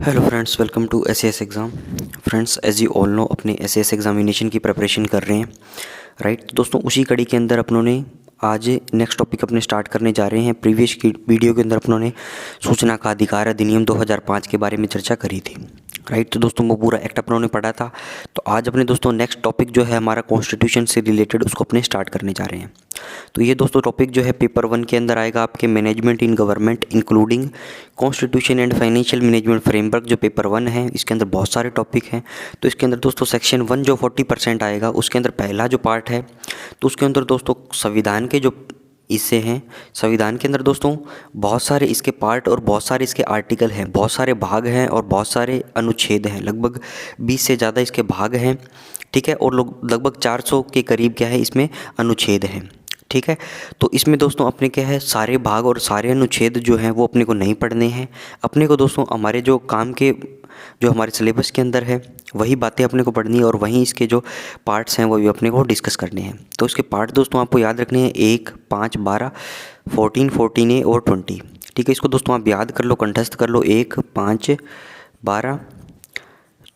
Hello friends, welcome to S exam. Friends, as you all know, अपने S examination की preparation कर रहे हैं, राइट। तो दोस्तों, उसी कड़ी के अंदर अपनों ने आज नेक्स्ट टॉपिक अपने स्टार्ट करने जा रहे हैं। प्रीवियस की वीडियो के अंदर अपनों ने सूचना का अधिकार अधिनियम 2005 के बारे में चर्चा करी थी, राइट। तो दोस्तों, वो पूरा एक्ट अपनों ने पढ़ा था। तो आज अपने दोस्तों नेक्स्ट टॉपिक जो है हमारा कॉन्स्टिट्यूशन से रिलेटेड, उसको अपने स्टार्ट करने जा रहे हैं। तो ये दोस्तों टॉपिक जो है पेपर 1 के अंदर आएगा आपके management in government including constitution and financial management framework. जो पेपर 1 है, इसके अंदर बहुत सारे टॉपिक हैं। तो इसके अंदर दोस्तों सेक्शन 1 जो 40% आएगा, उसके अंदर पहला जो पार्ट है, तो उसके अंदर दोस्तों संविधान के जो इससे हैं, संविधान के अंदर दोस्तों बहुत सारे इसके पार्ट और बहुत सारे इसके आर्टिकल हैं, बहुत सारे भाग हैं और बहुत सारे अनुच्छेद हैं। लगभग 20 से ज़्यादा इसके भाग हैं, ठीक है। और लगभग 400 के करीब क्या है इसमें अनुच्छेद हैं, ठीक है। तो इसमें दोस्तों अपने क्या है, सारे भाग और सारे अनुच्छेद जो हैं वो अपने को नहीं पढ़ने हैं। अपने को दोस्तों हमारे जो काम के जो हमारे सिलेबस के अंदर है वही बातें अपने को पढ़नी है, और वहीं इसके जो पार्ट्स हैं वो भी अपने को डिस्कस करने हैं। तो इसके पार्ट दोस्तों आपको याद रखने हैं 1, 5, 12, 14, 14A और 20, ठीक है। इसको दोस्तों आप याद कर लो, कंठस्थ कर लो। 1, 5, 12,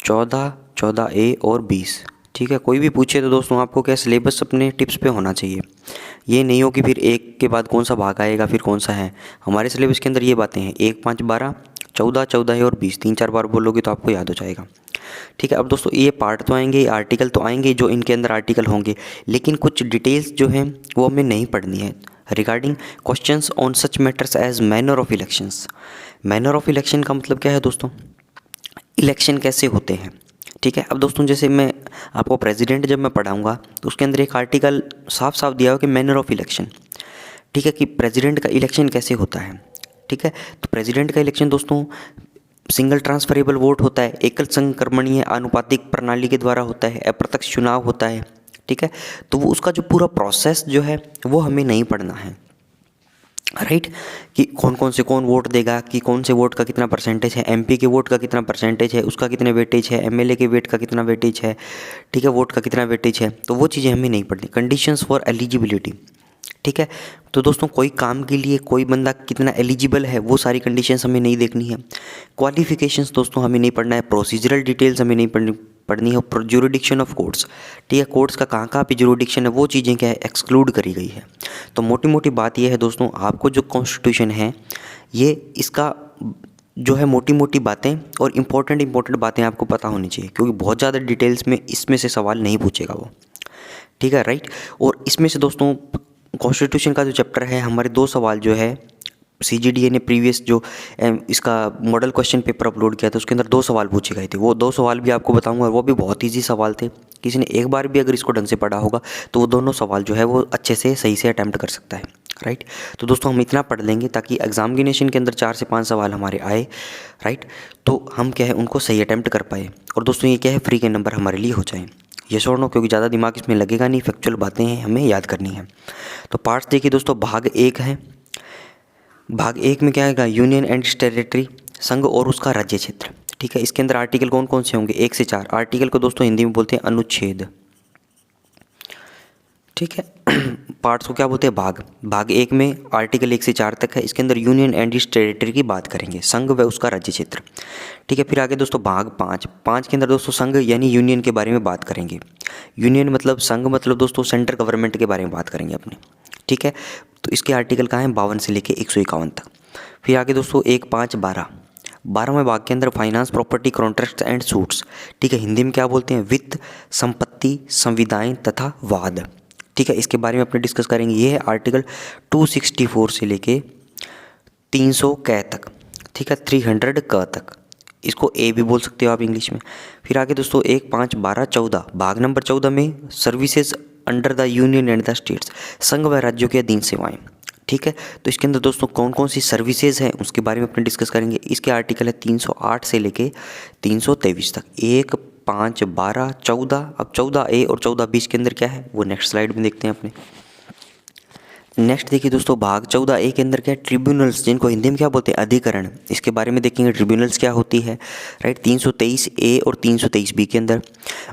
14, 14A और 20, ठीक है। कोई भी पूछे तो दोस्तों आपको क्या सिलेबस अपने टिप्स पे होना चाहिए। ये नहीं हो कि फिर एक के बाद कौन सा भाग आएगा फिर कौन सा है। हमारे सिलेबस के अंदर ये बातें हैं 1, 5, 12, 14, 14A और 20, 3-4 बार बोलोगे तो आपको याद हो जाएगा, ठीक है। अब दोस्तों ये पार्ट तो आएंगे, ये आर्टिकल तो आएंगे, जो इनके अंदर आर्टिकल होंगे, लेकिन कुछ डिटेल्स जो हैं वो हमें नहीं पढ़नी है regarding questions on such matters as manner of elections. Manner of election का मतलब क्या है दोस्तों, इलेक्शन कैसे होते हैं, ठीक है। अब दोस्तों जैसे मैं आपको प्रेसिडेंट जब मैं पढ़ाऊंगा तो उसके अंदर एक आर्टिकल साफ साफ दिया हो कि मैनर ऑफ इलेक्शन, ठीक है, कि प्रेसिडेंट का इलेक्शन कैसे होता है, ठीक है। तो प्रेसिडेंट का इलेक्शन दोस्तों सिंगल ट्रांसफरेबल वोट होता है, एकल संक्रमणीय आनुपातिक प्रणाली के द्वारा होता है, अप्रत्यक्ष चुनाव होता है, ठीक है। तो वो उसका जो पूरा प्रोसेस जो है वो हमें नहीं पढ़ना है, राइट। कि कौन कौन से कौन वोट देगा, कि कौन से वोट का कितना परसेंटेज है, एमपी के वोट का कितना परसेंटेज है, उसका कितने वेटेज है, एमएलए के वेट का कितना वेटेज है, ठीक है, वोट का कितना वेटेज है। तो वो चीज़ें हमें नहीं पढ़नी। कंडीशंस फॉर एलिजिबिलिटी, ठीक है। तो दोस्तों कोई काम के लिए कोई बंदा कितना एलिजिबल है वो सारी कंडीशंस हमें नहीं देखनी है। क्वालिफिकेशंस दोस्तों हमें नहीं पढ़ना है। प्रोसीजरल डिटेल्स हमें नहीं पढ़नी है। ज्यूरिडिक्शन ऑफ कोर्ट्स, ठीक है, कोर्ट्स का कहाँ कहाँ पे ज्यूरिडिक्शन है वो चीज़ें क्या है एक्सक्लूड करी गई है। तो मोटी मोटी बात यह है दोस्तों, आपको जो कॉन्स्टिट्यूशन है ये इसका जो है मोटी मोटी बातें और इम्पोर्टेंट बातें आपको पता होनी चाहिए, क्योंकि बहुत ज़्यादा डिटेल्स में इसमें से सवाल नहीं पूछेगा वो, ठीक है, राइट। और इसमें से दोस्तों कॉन्स्टिट्यूशन का जो चैप्टर है, हमारे 2 सवाल जो है सीजीडीए ने प्रीवियस जो इसका मॉडल क्वेश्चन पेपर अपलोड किया था उसके अंदर 2 सवाल पूछे गए थे। वो 2 सवाल भी आपको बताऊंगा, और वो भी बहुत ईजी सवाल थे। किसी ने एक बार भी अगर इसको ढंग से पढ़ा होगा तो वो दोनों सवाल जो है वो अच्छे से सही से अटैम्प्ट कर सकता है, राइट। तो दोस्तों हम इतना पढ़ लेंगे ताकि एग्जामिनेशन के अंदर 4 से 5 सवाल हमारे आए, राइट। तो हम क्या है उनको सही अटैम्प्ट कर पाए, और दोस्तों ये क्या है फ्री के नंबर हमारे लिए हो जाए। यस और नो, क्योंकि ज़्यादा दिमाग इसमें लगेगा नहीं, फैक्चुअल बातें हैं हमें याद करनी है। तो पार्ट्स देखिए दोस्तों, भाग 1 है। भाग 1 में क्या आएगा, यूनियन एंड टेरिटरी, संघ और उसका राज्य क्षेत्र, ठीक है। इसके अंदर आर्टिकल कौन कौन से होंगे, 1 से 4। आर्टिकल को दोस्तों हिंदी में बोलते हैं अनुच्छेद, ठीक है। पार्ट्स को क्या बोलते हैं, भाग। भाग 1 में आर्टिकल 1 से 4 तक है। इसके अंदर यूनियन एंड इस टेरिटरी की बात करेंगे, संघ व उसका राज्य क्षेत्र, ठीक है। फिर आगे दोस्तों भाग 5 के अंदर दोस्तों संघ यानी यूनियन के बारे में बात करेंगे। यूनियन मतलब संघ मतलब दोस्तों सेंट्रल गवर्नमेंट के बारे में बात करेंगे अपने, ठीक है। तो इसके आर्टिकल कहाँ हैं, 52 से लेके 151 तक। फिर आगे दोस्तों 1, 5, 12, 12वें भाग के अंदर finance property contracts and suits, ठीक है। हिंदी में क्या बोलते हैं, वित्त, संपत्ति, संविदाएं तथा वाद, ठीक है। इसके बारे में अपने डिस्कस करेंगे। ये है आर्टिकल 264 से लेके 300 क तक, ठीक है, 300 क तक। इसको ए भी बोल सकते हो आप इंग्लिश में। फिर आगे दोस्तों 1, 5, 12, 14, भाग नंबर 14 में services under the union and the states, संघ व राज्यों के अधीन सेवाएं, ठीक है। तो इसके अंदर दोस्तों कौन कौन सी सर्विसेज हैं उसके बारे में अपने डिस्कस करेंगे। इसके आर्टिकल है 308 से लेके 323 तक। 1, 5, 12, 14। अब 14A और 14B के अंदर क्या है वो नेक्स्ट स्लाइड में देखते हैं अपने। नेक्स्ट देखिए दोस्तों, भाग 14A के अंदर क्या है, ट्रिब्यूनल्स, जिनको हिंदी में क्या बोलते हैं, अधिकरण। इसके बारे में देखेंगे ट्रिब्यूनल्स क्या होती है, राइट। 323A और 323B के अंदर।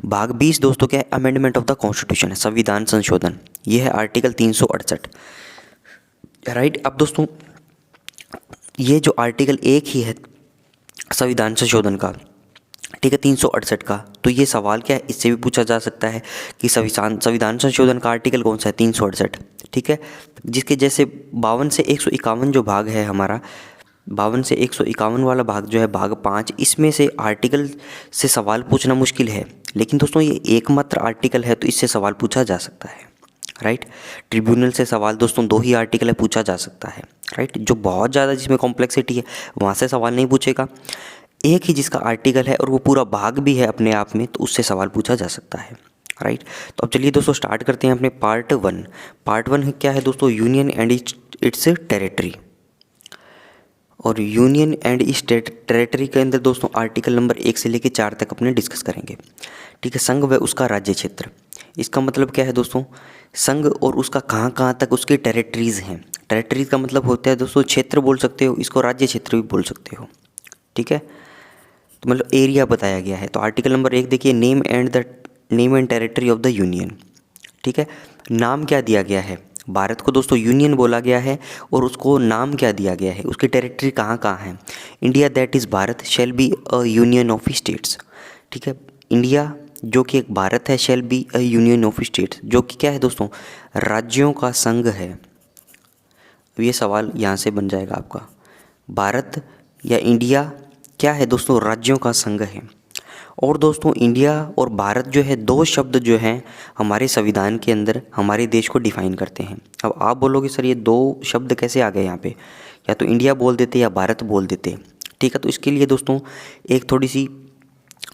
भाग 20 दोस्तों क्या है, अमेंडमेंट ऑफ द कॉन्स्टिट्यूशन है, संविधान संशोधन। ये है आर्टिकल 368, राइट। अब दोस्तों ये जो आर्टिकल 1 ही है संविधान संशोधन का, ठीक है, 368 का। तो ये सवाल क्या है, इससे भी पूछा जा सकता है कि संविधान संशोधन का आर्टिकल कौन सा है, 368, ठीक है। जिसके जैसे 52 से 151 जो भाग है हमारा, 52 से 151 वाला भाग जो है भाग 5, इसमें से आर्टिकल से सवाल पूछना मुश्किल है, लेकिन दोस्तों ये एकमात्र आर्टिकल है तो इससे सवाल पूछा जा सकता है, राइट। ट्रिब्यूनल से सवाल दोस्तों 2 ही आर्टिकल है, पूछा जा सकता है, राइट। जो बहुत ज़्यादा जिसमें कॉम्प्लेक्सिटी है वहाँ से सवाल नहीं पूछेगा। एक ही जिसका आर्टिकल है और वो पूरा भाग भी है अपने आप में, तो उससे सवाल पूछा जा सकता है, राइट। तो अब चलिए दोस्तों स्टार्ट करते हैं अपने पार्ट 1। पार्ट 1 क्या है दोस्तों, यूनियन एंड इट्स टेरिटरी। और यूनियन एंड इस टेरिटरी के अंदर दोस्तों आर्टिकल नंबर 1 से लेकर 4 तक अपने डिस्कस करेंगे, ठीक है। संघ व उसका राज्य क्षेत्र, इसका मतलब क्या है दोस्तों, संघ और उसका कहाँ कहाँ तक उसकी टेरिटरीज़ हैं। टेरिटरीज का मतलब होता है दोस्तों क्षेत्र बोल सकते हो, इसको राज्य क्षेत्र भी बोल सकते हो, ठीक है। तो मतलब एरिया बताया गया है। तो आर्टिकल नंबर 1 देखिए, name and territory of the union, ठीक है। नाम क्या दिया गया है, भारत को दोस्तों यूनियन बोला गया है और उसको नाम क्या दिया गया है, उसकी टेरिटरी कहाँ कहाँ है। India that is Bharat shall be a union of states, ठीक है। इंडिया जो कि एक भारत है, shall be a union of states, जो कि क्या है दोस्तों, राज्यों का संघ है। ये सवाल यहाँ से बन जाएगा आपका, भारत या इंडिया क्या है दोस्तों, राज्यों का संघ है। और दोस्तों इंडिया और भारत जो है, 2 शब्द जो हैं हमारे संविधान के अंदर हमारे देश को डिफाइन करते हैं। अब आप बोलोगे सर ये 2 शब्द कैसे आ गए यहाँ पे, या तो इंडिया बोल देते या भारत बोल देते, ठीक है। तो इसके लिए दोस्तों एक थोड़ी सी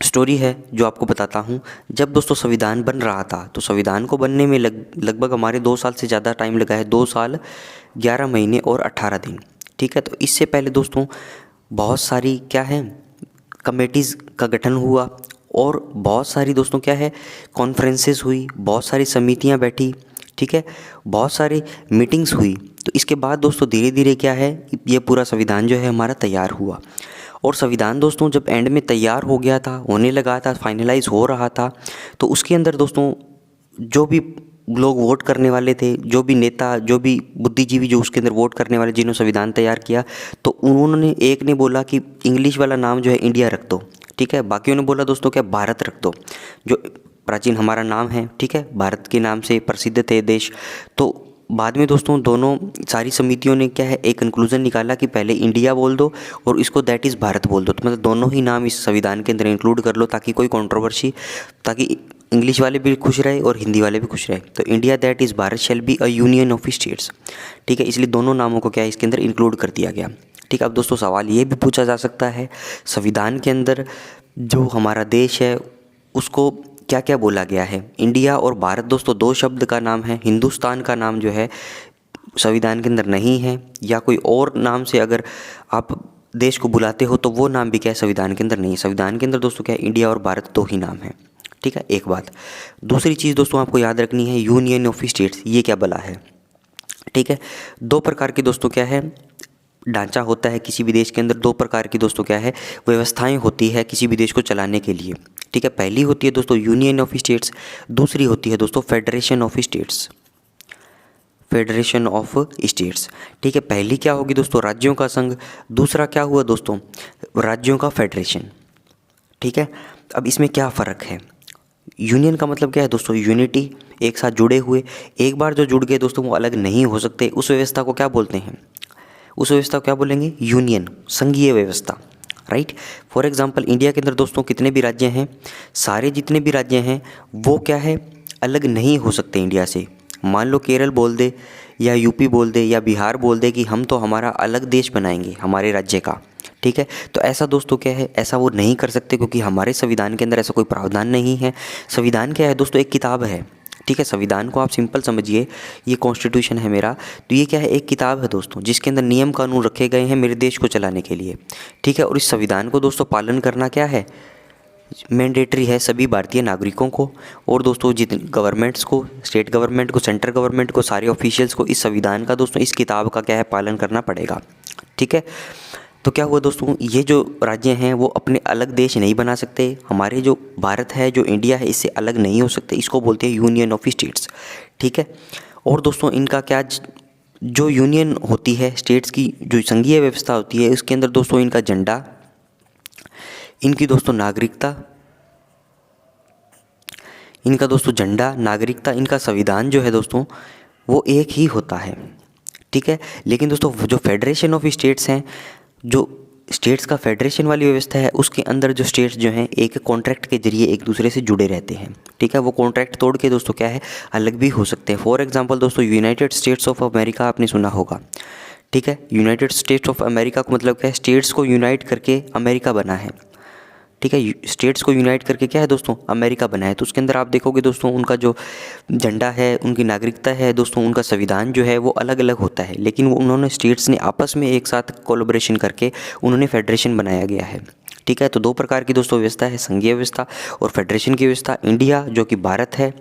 स्टोरी है जो आपको बताता हूँ। जब दोस्तों संविधान बन रहा था, तो संविधान को बनने में लगभग हमारे 2 साल से ज़्यादा टाइम लगा है, 2 साल 11 महीने और 18 दिन, ठीक है। तो इससे पहले दोस्तों बहुत सारी क्या है कमेटीज़ का गठन हुआ और बहुत सारी दोस्तों क्या है कॉन्फ्रेंसेस हुई, बहुत सारी समितियां बैठी, ठीक है, बहुत सारी मीटिंग्स हुई। तो इसके बाद दोस्तों धीरे धीरे क्या है, ये पूरा संविधान जो है हमारा तैयार हुआ। और संविधान दोस्तों जब एंड में तैयार हो गया था, होने लगा था, फाइनलाइज हो रहा था, तो उसके अंदर दोस्तों जो भी लोग वोट करने वाले थे, जो भी नेता, जो भी बुद्धिजीवी जो उसके अंदर वोट करने वाले जिन्होंने संविधान तैयार किया, तो उन्होंने एक ने बोला कि इंग्लिश वाला नाम जो है इंडिया रख दो, ठीक है। बाकियों ने बोला दोस्तों क्या भारत रख दो, जो प्राचीन हमारा नाम है, ठीक है, भारत के नाम से प्रसिद्ध थे देश। तो बाद में दोस्तों दोनों सारी समितियों ने क्या है एक कंक्लूजन निकाला कि पहले इंडिया बोल दो और इसको दैट इज़ भारत बोल दो। तो मतलब दोनों ही नाम इस संविधान के अंदर इंक्लूड कर लो, ताकि कोई कंट्रोवर्सी, ताकि इंग्लिश वाले भी खुश रहे और हिंदी वाले भी खुश रहे। तो India that is Bharat shall be a union of states, ठीक है। इसलिए दोनों नामों को क्या है इसके अंदर इंक्लूड कर दिया गया, ठीक है। अब दोस्तों सवाल ये भी पूछा जा सकता है, संविधान के अंदर जो हमारा देश है उसको क्या क्या बोला गया है। इंडिया और भारत दोस्तों 2 शब्द का नाम है, हिंदुस्तान का नाम जो है संविधान के अंदर नहीं है, या कोई और नाम से अगर आप देश को बुलाते हो तो वो नाम भी क्या है संविधान के अंदर नहीं है। संविधान के अंदर दोस्तों क्या है इंडिया और भारत 2 ही नाम है, ठीक है। एक बात, दूसरी चीज़ दोस्तों आपको याद रखनी है, यूनियन ऑफ स्टेट्स ये क्या बला है, ठीक है। 2 प्रकार की दोस्तों क्या है ढांचा होता है किसी भी देश के अंदर, 2 प्रकार की दोस्तों क्या है व्यवस्थाएं होती है किसी भी देश को चलाने के लिए, ठीक है। पहली होती है दोस्तों यूनियन ऑफ स्टेट्स, दूसरी होती है दोस्तों federation of states, federation of states, ठीक है। पहली क्या होगी दोस्तों राज्यों का संघ, दूसरा क्या हुआ दोस्तों राज्यों का फेडरेशन, ठीक है। अब इसमें क्या फ़र्क है, यूनियन का मतलब क्या है दोस्तों यूनिटी, एक साथ जुड़े हुए, एक बार जो जुड़ गए दोस्तों वो अलग नहीं हो सकते, उस व्यवस्था को क्या बोलते हैं, उस व्यवस्था को क्या बोलेंगे यूनियन, संघीय व्यवस्था, राइट। फॉर एग्जांपल इंडिया के अंदर दोस्तों कितने भी राज्य हैं, सारे जितने भी राज्य हैं वो क्या है अलग नहीं हो सकते इंडिया से। मान लो केरल बोल दे या यूपी बोल दे या बिहार बोल दे कि हम तो हमारा अलग देश बनाएंगे हमारे राज्य का, ठीक है। तो ऐसा दोस्तों क्या है ऐसा वो नहीं कर सकते, क्योंकि हमारे संविधान के अंदर ऐसा कोई प्रावधान नहीं है। संविधान क्या है दोस्तों एक किताब है, ठीक है। संविधान को आप सिंपल समझिए, ये कॉन्स्टिट्यूशन है मेरा, तो ये क्या है एक किताब है दोस्तों जिसके अंदर नियम कानून रखे गए हैं मेरे देश को चलाने के लिए, ठीक है। और इस संविधान को दोस्तों पालन करना क्या है मैंडेटरी है सभी भारतीय नागरिकों को, और दोस्तों जितने गवर्नमेंट्स को, स्टेट गवर्नमेंट को, सेंट्रल गवर्नमेंट को, सारे ऑफिशियल्स को इस संविधान का दोस्तों इस किताब का क्या है पालन करना पड़ेगा, ठीक है। तो क्या हुआ दोस्तों ये जो राज्य हैं वो अपने अलग देश नहीं बना सकते, हमारे जो भारत है जो इंडिया है इससे अलग नहीं हो सकते, इसको बोलते हैं यूनियन ऑफ स्टेट्स, ठीक है। और दोस्तों इनका क्या जो यूनियन होती है स्टेट्स की जो संघीय व्यवस्था होती है उसके अंदर दोस्तों इनका झंडा इनकी दोस्तों नागरिकता, इनका दोस्तों झंडा, नागरिकता, इनका संविधान जो है दोस्तों वो एक ही होता है, ठीक है। लेकिन दोस्तों जो फेडरेशन ऑफ स्टेट्स हैं, जो स्टेट्स का फेडरेशन वाली व्यवस्था है, उसके अंदर जो स्टेट्स जो हैं एक कॉन्ट्रैक्ट के जरिए एक दूसरे से जुड़े रहते हैं, ठीक है। वो कॉन्ट्रैक्ट तोड़ के दोस्तों क्या है, अलग भी हो सकते हैं। फॉर एग्जांपल दोस्तों यूनाइटेड स्टेट्स ऑफ अमेरिका आपने सुना होगा, ठीक है। यूनाइटेड स्टेट्स ऑफ अमेरिका को मतलब क्या है, स्टेट्स को यूनाइट करके अमेरिका बना है, ठीक है। स्टेट्स को यूनाइट करके क्या है दोस्तों, अमेरिका बना है। तो उसके अंदर आप देखोगे दोस्तों उनका जो झंडा है, उनकी नागरिकता है दोस्तों, उनका संविधान जो है वो अलग अलग होता है, लेकिन वो उन्होंने स्टेट्स ने आपस में एक साथ कोलैबोरेशन करके उन्होंने फेडरेशन बनाया गया है, ठीक है। तो दो प्रकार की दोस्तों व्यवस्था है, संघीय व्यवस्था और फेडरेशन की व्यवस्था। इंडिया जो कि भारत है,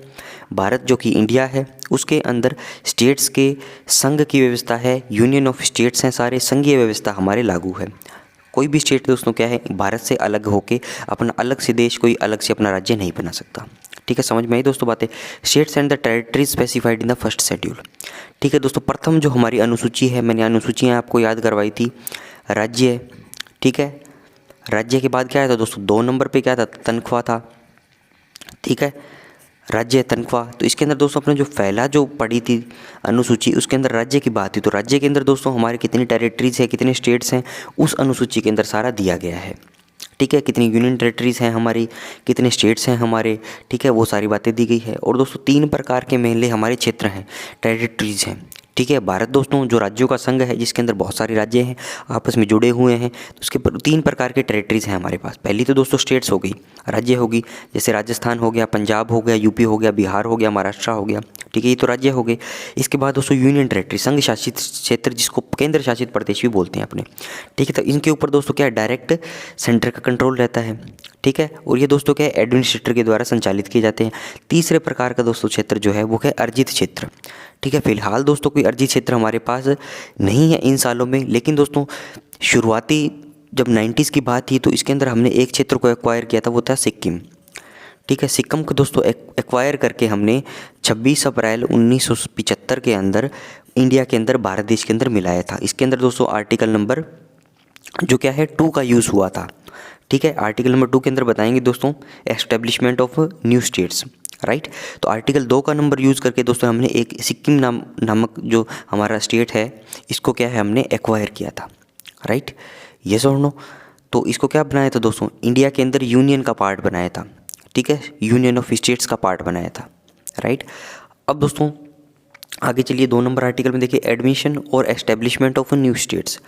भारत जो कि इंडिया है, उसके अंदर स्टेट्स के संघ की व्यवस्था है, यूनियन ऑफ स्टेट्स हैं सारे, संघीय व्यवस्था हमारे लागू है। कोई भी स्टेट दोस्तों क्या है, भारत से अलग होके अपना अलग से देश, कोई अलग से अपना राज्य नहीं बना सकता, ठीक है। समझ में आई दोस्तों बातें। States and the territories specified in the first schedule, ठीक है दोस्तों। प्रथम जो हमारी अनुसूची है, मैंने अनुसूचियाँ आपको याद करवाई थी, राज्य, ठीक है। राज्य के बाद क्या आया था दोस्तों, 2 नंबर पे क्या था, तनख्वाह था, ठीक है। राज्य तनख्वाह। तो इसके अंदर दोस्तों अपने जो पहला जो पढ़ी थी अनुसूची, उसके अंदर राज्य की बात थी। तो राज्य के अंदर दोस्तों हमारे कितनी टेरिटरीज है, कितने स्टेट्स हैं, उस अनुसूची के अंदर सारा दिया गया है, ठीक है। कितनी यूनियन टेरिटरीज हैं हमारी, कितने स्टेट्स हैं हमारे, ठीक है, वो सारी बातें दी गई है। और दोस्तों 3 प्रकार के मेनली हमारे क्षेत्र हैं, टेरिटरीज हैं, ठीक है। भारत दोस्तों जो राज्यों का संघ है, जिसके अंदर बहुत सारे राज्य हैं आपस में जुड़े हुए हैं, तो उसके 3 प्रकार के टेरिटरीज हैं हमारे पास। पहली तो दोस्तों स्टेट्स हो गई, राज्य होगी, जैसे राजस्थान हो गया, पंजाब हो गया, यूपी हो गया, बिहार हो गया, महाराष्ट्र हो गया, ठीक है, ये तो राज्य हो गए। इसके बाद दोस्तों यूनियन टेरिटरी, संघ शासित क्षेत्र, जिसको केंद्र शासित प्रदेश भी बोलते हैं अपने, ठीक है। तो इनके ऊपर दोस्तों क्या है, डायरेक्ट सेंटर का कंट्रोल रहता है, ठीक है। और ये दोस्तों क्या है, एडमिनिस्ट्रेटर के द्वारा संचालित किए जाते हैं। तीसरे प्रकार का दोस्तों क्षेत्र जो है वो है अर्जित क्षेत्र, ठीक है। फिलहाल दोस्तों कोई अर्जित क्षेत्र हमारे पास नहीं है इन सालों में, लेकिन दोस्तों शुरुआती जब 90s की बात थी तो इसके अंदर हमने एक क्षेत्र को एक्वायर किया था, वो था सिक्किम, ठीक है। सिक्किम को दोस्तों एक्वायर करके हमने 26 अप्रैल 1975 के अंदर इंडिया के अंदर, भारत देश के अंदर मिलाया था। इसके अंदर दोस्तों आर्टिकल नंबर जो क्या है 2 का यूज़ हुआ था, ठीक है। आर्टिकल नंबर 2 के अंदर बताएंगे दोस्तों establishment of new states, right. तो आर्टिकल 2 का नंबर यूज़ करके दोस्तों हमने एक सिक्किम नामक जो हमारा स्टेट है, इसको क्या है हमने एक्वायर किया था, राइट, ये और नो। तो इसको क्या बनाया था दोस्तों, इंडिया के अंदर यूनियन का पार्ट बनाया था, ठीक है, यूनियन ऑफ स्टेट्स का पार्ट बनाया था, राइट। अब दोस्तों आगे चलिए 2 नंबर आर्टिकल में देखिए एडमिशन और एस्टेब्लिशमेंट ऑफ न्यू स्टेट्स,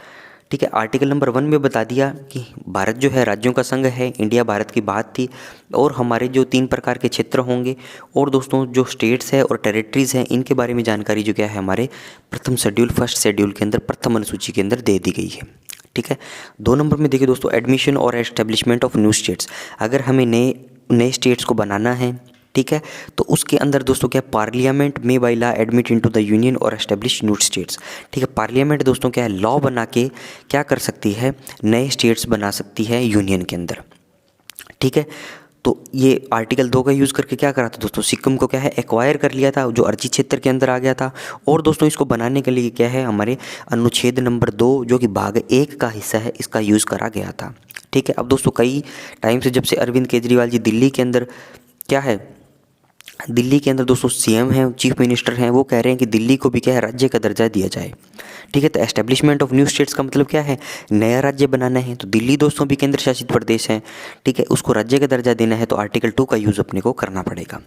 ठीक है। आर्टिकल नंबर 1 में बता दिया कि भारत जो है राज्यों का संघ है, इंडिया भारत की बात थी, और हमारे जो 3 प्रकार के क्षेत्र होंगे, और दोस्तों जो स्टेट्स है और टेरिटरीज़ हैं इनके बारे में जानकारी जो क्या है हमारे प्रथम शेड्यूल, फर्स्ट शेड्यूल के अंदर, प्रथम अनुसूची के अंदर दे दी गई है, ठीक है। 2 नंबर में देखिए दोस्तों एडमिशन और एस्टेब्लिशमेंट ऑफ न्यू स्टेट्स। अगर हमें नए स्टेट्स को बनाना है, ठीक है, तो उसके अंदर दोस्तों क्या पार्लियामेंट में by law admit into the union और एस्टेब्लिश न्यू स्टेट्स, ठीक है। पार्लियामेंट दोस्तों क्या है, लॉ बना के क्या कर सकती है, नए स्टेट्स बना सकती है यूनियन के अंदर, ठीक है। तो ये आर्टिकल 2 का यूज़ करके क्या करा था दोस्तों, सिक्किम को क्या है एक्वायर कर लिया था, जो अर्जित क्षेत्र के अंदर आ गया था। और दोस्तों इसको बनाने के लिए क्या है, हमारे अनुच्छेद नंबर 2 जो कि भाग 1 का हिस्सा है, इसका यूज़ करा गया था, ठीक है। अब दोस्तों कई टाइम से जब से अरविंद केजरीवाल जी दिल्ली के अंदर क्या है, दिल्ली के अंदर दोस्तों सीएम हैं, चीफ मिनिस्टर हैं, वो कह रहे हैं कि दिल्ली को भी क्या है राज्य का दर्जा दिया जाए, ठीक है। तो एस्टेब्लिशमेंट ऑफ न्यू स्टेट्स का मतलब क्या है, नया राज्य बनाना है। तो दिल्ली दोस्तों भी केंद्र शासित प्रदेश है, ठीक है, उसको राज्य का दर्जा देना है, तो आर्टिकल 2 का यूज़ अपने को करना पड़ेगा,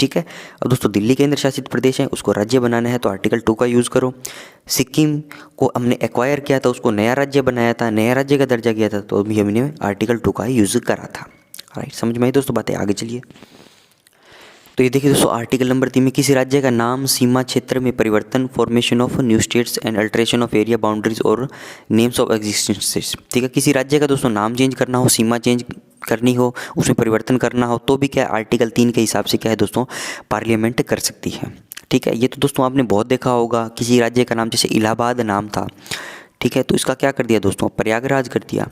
ठीक है। अब दोस्तों दिल्ली केंद्र शासित प्रदेश है, उसको राज्य बनाना है, तो आर्टिकल 2 का यूज़ करो। सिक्किम को हमने एक्वायर किया था, उसको नया राज्य बनाया था, नया राज्य का दर्जा किया था, तो अभी हमने आर्टिकल 2 का यूज़ करा था, राइट। समझ में आई दोस्तों बातें, आगे चलिए। तो ये देखिए दोस्तों आर्टिकल नंबर 3 में किसी राज्य का नाम, सीमा क्षेत्र में परिवर्तन, formation of new states and alteration of area boundaries और नेम्स ऑफ एग्जिस्टिंग स्टेट्स, ठीक है। किसी राज्य का दोस्तों नाम चेंज करना हो, सीमा चेंज करनी हो, उसमें परिवर्तन करना हो, तो भी क्या आर्टिकल 3 के हिसाब से क्या है दोस्तों पार्लियामेंट कर सकती है, ठीक है। ये तो दोस्तों आपने बहुत देखा होगा, किसी राज्य का नाम जैसे इलाहाबाद नाम था, ठीक है, तो इसका क्या कर दिया दोस्तों प्रयागराज कर दिया,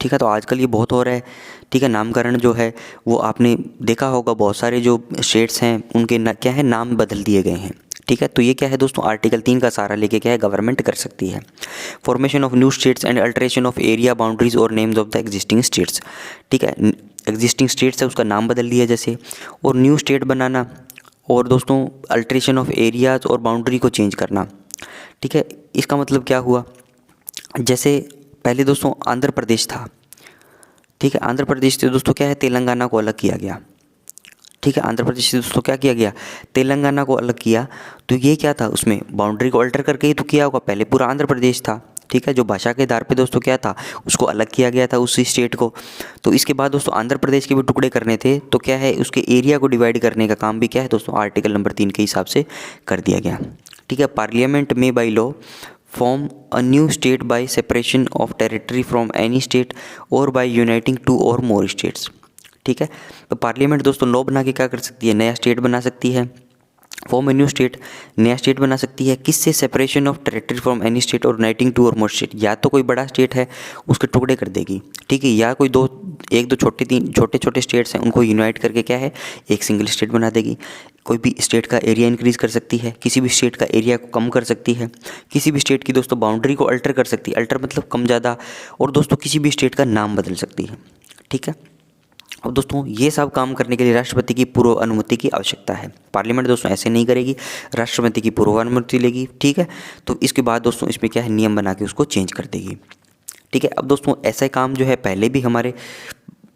ठीक है। तो आजकल ये बहुत हो रहा है, ठीक है, नामकरण जो है वो आपने देखा होगा, बहुत सारे जो स्टेट्स हैं उनके क्या है नाम बदल दिए गए हैं, ठीक है। तो ये क्या है दोस्तों, आर्टिकल 3 का सहारा लेके क्या है गवर्नमेंट कर सकती है। Formation of new states and alteration of area boundaries और names of the existing states. ठीक है, एग्जिस्टिंग स्टेट्स है उसका नाम बदल दिया जैसे, और न्यू स्टेट बनाना, और दोस्तों अल्टरेशन ऑफ एरियाज और बाउंड्री को चेंज करना। ठीक है, इसका मतलब क्या हुआ, जैसे पहले दोस्तों आंध्र प्रदेश था। ठीक है, आंध्र प्रदेश से दोस्तों क्या है तेलंगाना को अलग किया गया। ठीक है, आंध्र प्रदेश से दोस्तों क्या किया गया, तेलंगाना को अलग किया। तो ये क्या था, उसमें बाउंड्री को अल्टर करके ही तो किया होगा, पहले पूरा आंध्र प्रदेश था। ठीक है, जो भाषा के आधार पे दोस्तों क्या था, उसको अलग किया गया था उसी स्टेट को। तो इसके बाद दोस्तों आंध्र प्रदेश के भी टुकड़े करने थे, तो क्या है उसके एरिया को डिवाइड करने का काम भी क्या है दोस्तों आर्टिकल नंबर 3 के हिसाब से कर दिया गया। ठीक है, पार्लियामेंट में by law form a new state by separation of territory from any state और बाय यूनाइटिंग टू और मोर स्टेट्स। ठीक है, तो पार्लियामेंट दोस्तों लॉ बना के क्या कर सकती है, नया स्टेट बना सकती है। फॉर्म ए न्यू स्टेट, नया स्टेट बना सकती है, किससे, separation of territory from any state और यूनाइटिंग टू और मोर स्टेट। या तो कोई बड़ा स्टेट है उसके टुकड़े कर देगी, ठीक है, या कोई एक दो छोटे छोटे स्टेट्स हैं उनको यूनाइट करके क्या है एक सिंगल स्टेट बना देगी। कोई भी स्टेट का एरिया इंक्रीज़ कर सकती है, किसी भी स्टेट का एरिया को कम कर सकती है, किसी भी स्टेट की दोस्तों बाउंड्री को अल्टर कर सकती है, अल्टर मतलब कम ज़्यादा, और दोस्तों किसी भी स्टेट का नाम बदल सकती है। ठीक है, अब दोस्तों ये सब काम करने के लिए राष्ट्रपति की पूर्व अनुमति की आवश्यकता है। पार्लियामेंट दोस्तों ऐसे नहीं करेगी, राष्ट्रपति की पूर्व अनुमति लेगी। ठीक है, तो इसके बाद दोस्तों इसमें क्या है नियम बना के उसको चेंज कर देगी। ठीक है, अब दोस्तों ऐसा काम जो है पहले भी हमारे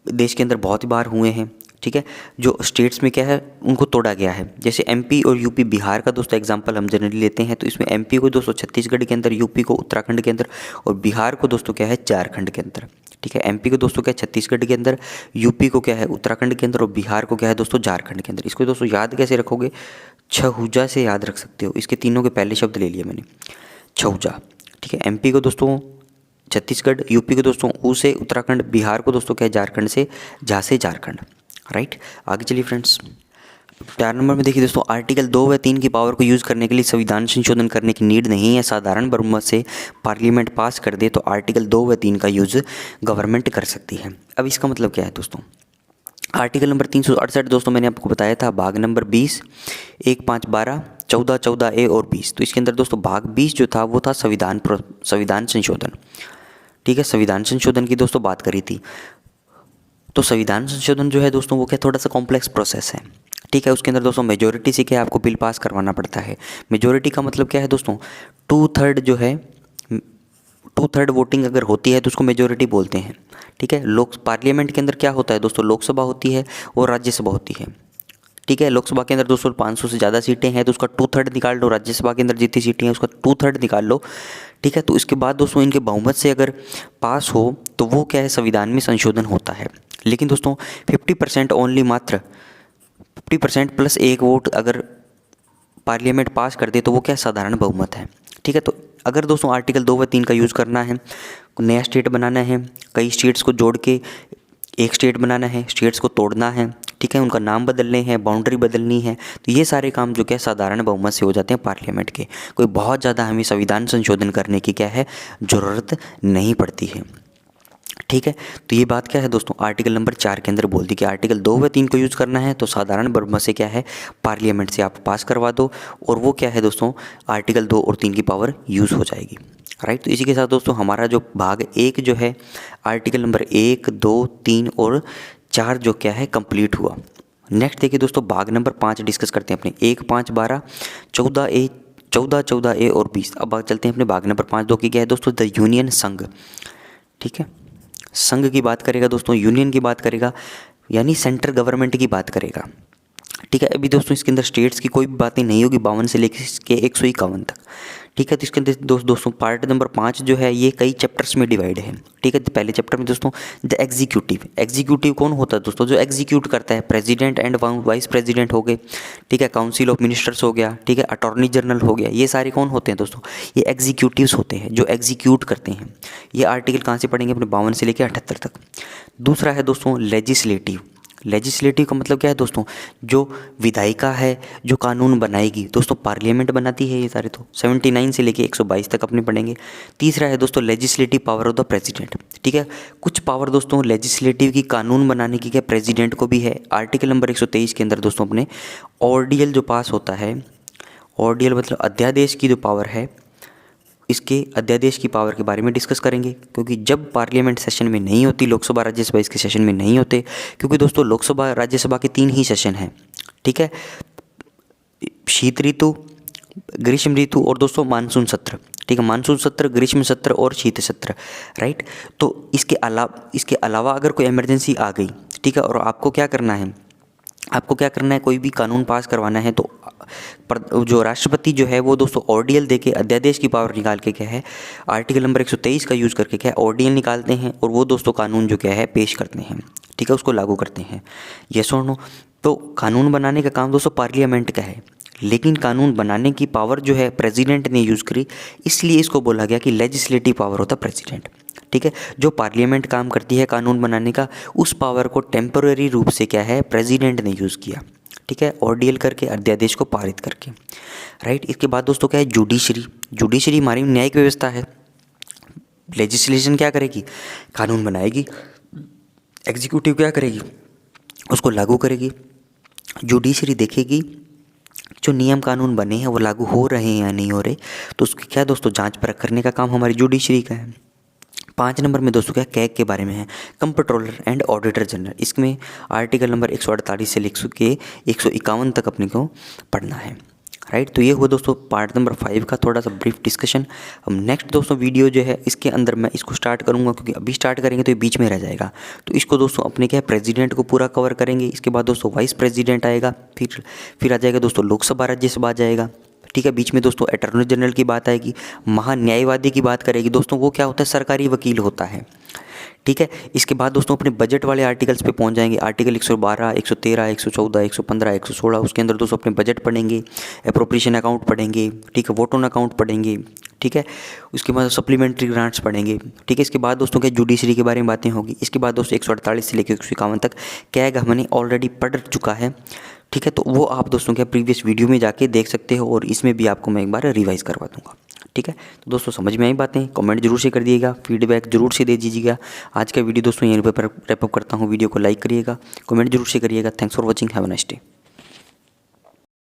देश के अंदर बहुत बार हुए हैं। ठीक है, जो स्टेट्स में क्या है उनको तोड़ा गया है, जैसे एमपी और यूपी, बिहार का दोस्तों एग्जांपल हम जनरली लेते हैं, तो इसमें एमपी को दोस्तों छत्तीसगढ़ के अंदर, यूपी को उत्तराखंड के अंदर, और बिहार को दोस्तों क्या है झारखंड के अंदर। ठीक है, एमपी को दोस्तों क्या है छत्तीसगढ़ के अंदर, यूपी को क्या है उत्तराखंड के अंदर, और बिहार को क्या है दोस्तों झारखंड के अंदर। इसको दोस्तों याद कैसे रखोगे, छहुजा से याद रख सकते हो। इसके तीनों के पहले शब्द ले लिए मैंने, छहुजा। ठीक है, एमपी को दोस्तों छत्तीसगढ़, यूपी को दोस्तों ऊ से उत्तराखंड, बिहार को दोस्तों क्या है झारखंड से झा से झारखंड। राइट, आगे चलिए फ्रेंड्स। 4 नंबर में देखिए दोस्तों, आर्टिकल 2 व 3 की पावर को यूज़ करने के लिए संविधान संशोधन करने की नीड नहीं है। साधारण बहुमत से पार्लियामेंट पास कर दे तो आर्टिकल 2 व 3 का यूज़ गवर्नमेंट कर सकती है। अब इसका मतलब क्या है दोस्तों, आर्टिकल नंबर 368 दोस्तों मैंने आपको बताया था, भाग नंबर 20, 1, 5, 12, 14, 14A और 20। तो इसके अंदर दोस्तों भाग 20 जो था वो था संविधान संशोधन। ठीक है, संविधान संशोधन की दोस्तों बात करी थी। तो संविधान संशोधन जो है दोस्तों वो क्या थोड़ा सा कॉम्प्लेक्स प्रोसेस है। ठीक है, उसके अंदर दोस्तों मेजोरिटी से क्या आपको बिल पास करवाना पड़ता है। मेजोरिटी का मतलब क्या है दोस्तों, 2/3 जो है, 2/3 वोटिंग अगर होती है तो उसको मेजोरिटी बोलते हैं। ठीक है, पार्लियामेंट के अंदर क्या होता है दोस्तों, लोकसभा होती है और राज्यसभा होती है। ठीक है, लोकसभा के अंदर दोस्तों 500 से ज़्यादा सीटें हैं तो उसका 2/3 निकाल लो, राज्यसभा के अंदर जितनी सीटें हैं उसका 2/3 निकाल लो। ठीक है, तो इसके बाद दोस्तों इनके बहुमत से अगर पास हो तो वो क्या है संविधान में संशोधन होता है। लेकिन दोस्तों 50% ओनली, मात्र 50% प्लस 1 वोट अगर पार्लियामेंट पास कर दे तो वो क्या साधारण बहुमत है। ठीक है, तो अगर दोस्तों आर्टिकल 2 व 3 का यूज़ करना है, नया स्टेट बनाना है, कई स्टेट्स को जोड़ के एक स्टेट बनाना है, स्टेट्स को तोड़ना है, ठीक है, उनका नाम बदलने हैं, बाउंड्री बदलनी है, तो ये सारे काम जो क्या साधारण बहुमत से हो जाते हैं पार्लियामेंट के। कोई बहुत ज़्यादा हमें संविधान संशोधन करने की क्या है ज़रूरत नहीं पड़ती है। ठीक है, तो ये बात क्या है दोस्तों आर्टिकल नंबर 4 के अंदर बोल दी कि आर्टिकल 2 व 3 को यूज़ करना है तो साधारण बहुमत से क्या है पार्लियामेंट से आप पास करवा दो, और वो क्या है दोस्तों आर्टिकल 2 और 3 की पावर यूज़ हो जाएगी। राइट, तो इसी के साथ दोस्तों हमारा जो भाग 1 जो है आर्टिकल नंबर 1, 2, 3 और 4 जो क्या है कंप्लीट हुआ। नेक्स्ट देखिए दोस्तों भाग नंबर 5 डिस्कस करते हैं अपने 1, 5, 12, 14A और 20। अब बात चलते हैं अपने भाग नंबर 5 की क्या है दोस्तों द यूनियन संघ। ठीक है, संघ की बात करेगा दोस्तों, यूनियन की बात करेगा, यानी सेंट्रल गवर्नमेंट की बात करेगा। ठीक है, अभी दोस्तों इसके अंदर स्टेट्स की कोई भी बातें नहीं होगी 52 से लेकर 151 तक। ठीक है, तो इसके अंदर दोस्तों पार्ट नंबर 5 जो है ये कई चैप्टर्स में डिवाइड है। ठीक है, तो पहले चैप्टर में दोस्तों द एग्जीक्यूटिव कौन होता है दोस्तों, जो एग्जीक्यूट करता है, प्रेसिडेंट एंड वाइस प्रेसिडेंट हो गए। ठीक है, काउंसिल ऑफ मिनिस्टर्स हो गया। ठीक है, अटॉर्नी जनरल हो गया, ये सारे कौन होते हैं दोस्तों, ये एग्जीक्यूटिव्स होते हैं जो एग्जीक्यूट करते हैं। ये आर्टिकल कहाँ से पढ़ेंगे अपने 52 से लेकर 78 तक। दूसरा है दोस्तों लेजिस्लेटिव का मतलब क्या है दोस्तों, जो विधायिका है जो कानून बनाएगी दोस्तों, पार्लियामेंट बनाती है। ये सारे तो 79 से लेके 122 तक अपने पढ़ेंगे। तीसरा है दोस्तों legislative power of the president. ठीक है, कुछ पावर दोस्तों लेजिस्लेटिव की कानून बनाने की क्या प्रेसिडेंट को भी है। आर्टिकल नंबर 123 के अंदर दोस्तों अपने ऑर्डिनल जो पास होता है, ऑर्डियल मतलब अध्यादेश की जो पावर है, इसके अध्यादेश की पावर के बारे में डिस्कस करेंगे, क्योंकि जब पार्लियामेंट सेशन में नहीं होती, लोकसभा राज्यसभा इसके सेशन में नहीं होते, क्योंकि दोस्तों लोकसभा राज्यसभा के 3 ही सेशन हैं, ठीक है, शीत ऋतु, ग्रीष्म ऋतु और दोस्तों मानसून सत्र, ठीक है, मानसून सत्र, ग्रीष्म सत्र और शीत सत्र, राइट। तो इसके अलावा अगर कोई इमरजेंसी आ गई, ठीक है, और आपको क्या करना है, कोई भी कानून पास करवाना है, तो जो राष्ट्रपति जो है वो दोस्तों ऑर्डियल देके अध्यादेश की पावर निकाल के क्या है, आर्टिकल नंबर 123 का यूज़ करके क्या है, ऑर्डियल निकालते हैं और वो दोस्तों कानून जो क्या है पेश करते हैं, ठीक है, उसको लागू करते हैं। यस और नो। तो कानून बनाने का काम दोस्तों पार्लियामेंट का है, लेकिन कानून बनाने की पावर जो है प्रेसिडेंट ने यूज़ करी, इसलिए इसको बोला गया कि लेजिस्लेटिव पावर होता प्रेसिडेंट, ठीक है। जो पार्लियामेंट काम करती है कानून बनाने का, उस पावर को टेम्पररी रूप से क्या है प्रेसिडेंट ने यूज़ किया, ठीक है, ऑर्डियल करके, अध्यादेश को पारित करके, राइट। इसके बाद दोस्तों क्या है, जुडिशरी हमारी न्यायिक व्यवस्था है। लेजिस्लेशन क्या करेगी, कानून बनाएगी, एग्जीक्यूटिव क्या करेगी, उसको लागू करेगी, जुडिशरी देखेगी जो नियम कानून बने हैं वो लागू हो रहे हैं या नहीं हो रहे, तो उसकी क्या दोस्तों जांच परख करने का काम हमारी जुडिशरी का है। 5 नंबर में दोस्तों क्या कैग के बारे में है, कंप्ट्रोलर एंड ऑडिटर जनरल। इसमें आर्टिकल नंबर 148 से लेकर के 151 तक अपने को पढ़ना है, राइट। तो ये हुआ दोस्तों पार्ट नंबर 5 का थोड़ा सा ब्रीफ डिस्कशन। अब नेक्स्ट दोस्तों वीडियो जो है इसके अंदर मैं इसको स्टार्ट करूँगा, क्योंकि अभी स्टार्ट करेंगे तो ये बीच में रह जाएगा। तो इसको दोस्तों अपने क्या है प्रेसिडेंट को पूरा कवर करेंगे, इसके बाद दोस्तों वाइस प्रेसिडेंट आएगा, फिर आ जाएगा दोस्तों लोकसभा राज्यसभा आ जाएगा, ठीक है। बीच में दोस्तों अटॉर्नी जनरल की बात आएगी, महान्यायवादी की बात करेगी दोस्तों, वो क्या होता है सरकारी वकील होता है, ठीक है। इसके बाद दोस्तों अपने बजट वाले आर्टिकल्स पे पहुंच जाएंगे, आर्टिकल 112, 113, 114, 115, 116, उसके अंदर दोस्तों अपने बजट पढ़ेंगे, एप्रोप्रिएशन अकाउंट पढ़ेंगे, ठीक है, वोट ऑन अकाउंट पढ़ेंगे, ठीक है। उसके बाद सप्लीमेंट्री ग्रांट्स पढ़ेंगे, ठीक है। इसके बाद दोस्तों क्या जुडिशरी के बारे में बातें होगी। इसके बाद दोस्तों 148 से लेकर 151 तक कैग हमने ऑलरेडी पढ़ चुका है, ठीक है। तो वो आप दोस्तों क्या प्रीवियस वीडियो में जाके देख सकते हो, और इसमें भी आपको मैं एक बार रिवाइज़ करवा दूंगा, ठीक है। तो दोस्तों समझ में आई बातें, कमेंट जरूर से कर दिएगा, फीडबैक जरूर से दे दीजिएगा। आज का वीडियो दोस्तों यहीं पर रैप अप करता हूँ, वीडियो को लाइक करिएगा, कमेंट जरूर से करिएगा। Thanks for watching, have a nice day.